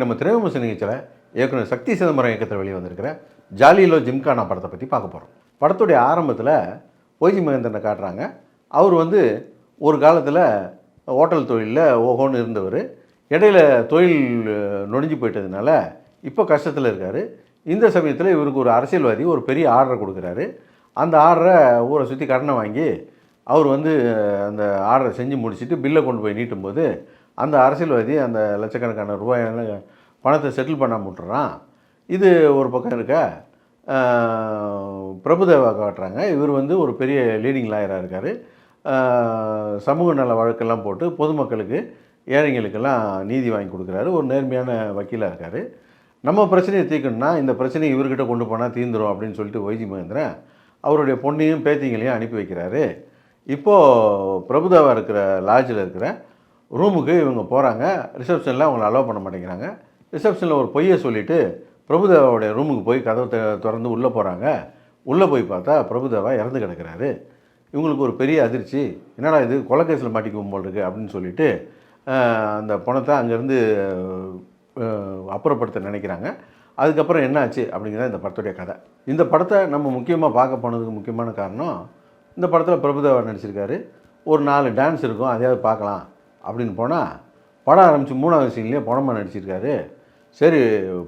நம்ம திரைவிமர்சன நிகழ்ச்சியில் இயக்குனர் சக்தி சிதம்பரம் இயக்கத்தில் வெளியே வந்திருக்கிற ஜாலியிலோ ஜிம்கானா படத்தை பற்றி பார்க்க போகிறோம். படத்துடைய ஆரம்பத்தில் ஒய்ஜி மகேந்திரனை காட்டுறாங்க. அவர் ஒரு காலத்தில் ஹோட்டல் தொழிலில் ஓஹோன்னு இருந்தவர். இடையில தொழில் நொடிஞ்சு போயிட்டதுனால இப்போ கஷ்டத்தில் இருக்கார். இந்த சமயத்தில் இவருக்கு ஒரு அரசியல்வாதி ஒரு பெரிய ஆர்டரை கொடுக்குறாரு. அந்த ஆர்டரை ஊரை சுற்றி கடனை வாங்கி அவர் அந்த ஆர்டரை செஞ்சு முடிச்சுட்டு பில்லை கொண்டு போய் நீட்டும்போது அந்த அரசியல்வாதி அந்த லட்சக்கணக்கான ரூபாயான பணத்தை செட்டில் பண்ணாமல் விட்டுறான். இது ஒரு பக்கம் இருக்க பிரபுதேவா காட்டுறாங்க. இவர் ஒரு பெரிய லீடிங் லாயராக இருக்கார். சமூக நல வழக்கெல்லாம் போட்டு பொதுமக்களுக்கு ஏழைங்களுக்கெல்லாம் நீதி வாங்கி கொடுக்குறாரு. ஒரு நேர்மையான வக்கீலாக இருக்கார். நம்ம பிரச்சனையை தீர்க்கணும்னா இந்த பிரச்சனையை இவர்கிட்ட கொண்டு போனால் தீர்ந்துடும் அப்படின்னு சொல்லிட்டு ஒய்ஜி மகேந்திரன் அவருடைய பொண்ணையும் பேத்திங்களையும் அனுப்பி வைக்கிறாரு. இப்போது பிரபுதேவா இருக்கிற லாட்ஜில் இருக்கிற ரூமுக்கு இவங்க போகிறாங்க. ரிசப்ஷனில் அவங்கள அலோவ் பண்ண மாட்டேங்கிறாங்க. ரிசப்ஷனில் ஒரு பொய்யை சொல்லிவிட்டு பிரபுதேவாவுடைய ரூமுக்கு போய் கதவை திறந்து உள்ளே போகிறாங்க. உள்ளே போய் பார்த்தா பிரபுதேவா இறந்து கிடக்கிறாரு. இவங்களுக்கு ஒரு பெரிய அதிர்ச்சி. என்னடா இது கொலைக்கேஸில் மாட்டிக்குவோம் போல் இருக்குது அப்படின்னு சொல்லிவிட்டு அந்த பணத்தை அங்கேருந்து அப்புறப்படுத்த நினைக்கிறாங்க. அதுக்கப்புறம் என்ன ஆச்சு அப்படிங்கிறத இந்த படத்துடைய கதை. இந்த படத்தை நம்ம முக்கியமாக பார்க்க போனதுக்கு முக்கியமான காரணம், இந்த படத்தில் பிரபுதேவா நடிச்சிருக்காரு. ஒரு 4 டான்ஸ் இருக்கும், அதையாவது பார்க்கலாம் அப்படின்னு போனால் படம் ஆரம்பித்து 3வது சீன்லேயே பணமாக நடிச்சிருக்காரு. சரி,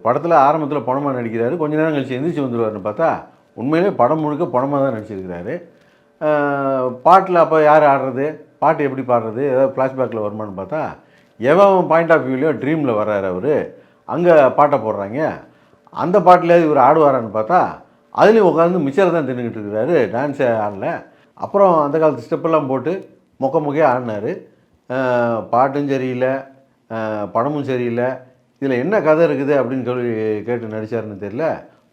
படத்தில் ஆரம்பத்தில் பணமாக நடிக்கிறாரு, கொஞ்ச நேரம் கழிச்சு எந்திரிச்சு வந்துடுவார்னு பார்த்தா உண்மையிலே படம் முழுக்க பணமாக தான் நடிச்சிருக்கிறாரு. பாட்டில் அப்போ யார் ஆடுறது, பாட்டு எப்படி பாடுறது, ஏதாவது ஃப்ளாஷ்பேக்கில் வருமானு பார்த்தா எவன் பாயிண்ட் ஆஃப் வியூலையோ ட்ரீமில் வர்றாரு அவர். அங்கே பாட்டை போடுறாங்க. அந்த பாட்டிலேயே இவர் ஆடுவாரான்னு பார்த்தா அதுலேயும் உட்காந்து மிச்சரை தான் தின்னுக்கிட்டு இருக்கிறாரு, டான்ஸே ஆடல. அப்புறம் அந்த காலத்து ஸ்டெப்பெல்லாம் போட்டு மொக்கையாக ஆடினார். பாட்டும் சரியில்லை, படமும் சரியில்லை. இதில் என்ன கதை இருக்குது அப்படின்னு சொல்லி கேட்டு நடித்தாருன்னு தெரியல.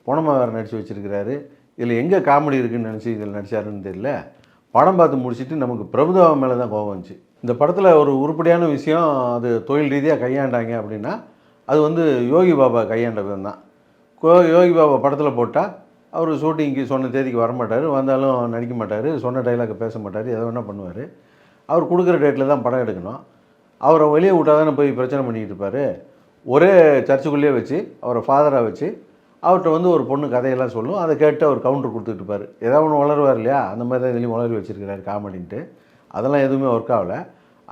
பணமாக வேறு நடித்து வச்சுருக்கிறாரு. இதில் எங்கே காமெடி இருக்குதுன்னு நினச்சி இதில் நடித்தாருன்னு தெரியல. படம் பார்த்து முடிச்சுட்டு நமக்கு பிரபுதேவா மேலே தான் கோபம் வந்துச்சு. இந்த படத்தில் ஒரு உருப்படியான விஷயம், அது தொழில் ரீதியாக கையாண்டாங்க அப்படின்னா அது யோகி பாபா கையாண்ட விதம் தான். யோகி பாபா படத்தில் போட்டால் அவர் ஷூட்டிங்க்கு சொன்ன தேதிக்கு வரமாட்டார், வந்தாலும் நடிக்க மாட்டார், சொன்ன டைலாக்கை பேச மாட்டார், எதை வேணால் பண்ணுவார். அவர் கொடுக்குற டேட்டில் தான் படம் எடுக்கணும். அவரை வெளியே விட்டால் தானே போய் பிரச்சனை பண்ணிக்கிட்டு இருப்பார். ஒரே சர்ச்சுக்குள்ளேயே வச்சு அவரை ஃபாதராக வச்சு அவர்கிட்ட ஒரு பொண்ணு கதையெல்லாம் சொல்லும். அதை கேட்டு அவர் கவுண்டர் கொடுத்துட்டு இருப்பார். ஏதாவது ஒன்று வளருவார் இல்லையா, அந்த மாதிரி தான் இதுலேயும் வளரி வச்சுருக்கிறாரு காமெடின்ட்டு. அதெல்லாம் எதுவுமே ஒர்க் ஆகலை.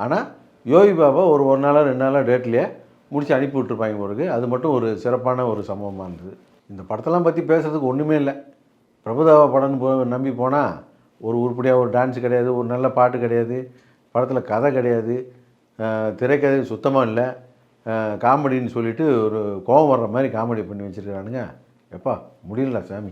ஆனால் யோகி பாபா ஒரு நாளாக 2 நாளாக டேட்லேயே முடித்து அனுப்பி விட்டுருப்பாங்க பிறகு. அது மட்டும் ஒரு சிறப்பான ஒரு சம்பவமாக இருந்தது. இந்த படத்தெல்லாம் பற்றி பேசுகிறதுக்கு ஒன்றுமே இல்லை. பிரபுதேவா படம்னு நம்பி போனால் ஒரு உருப்படியாக ஒரு டான்ஸ் கிடையாது, ஒரு நல்ல பாட்டு கிடையாது, படத்தில் கதை கிடையாது, திரைக்கதை சுத்தமாக இல்லை. காமெடின்னு சொல்லிவிட்டு ஒரு கோபம் வர்ற மாதிரி காமெடி பண்ணி வச்சுருக்கிறானுங்க. எப்பா முடியல சாமி.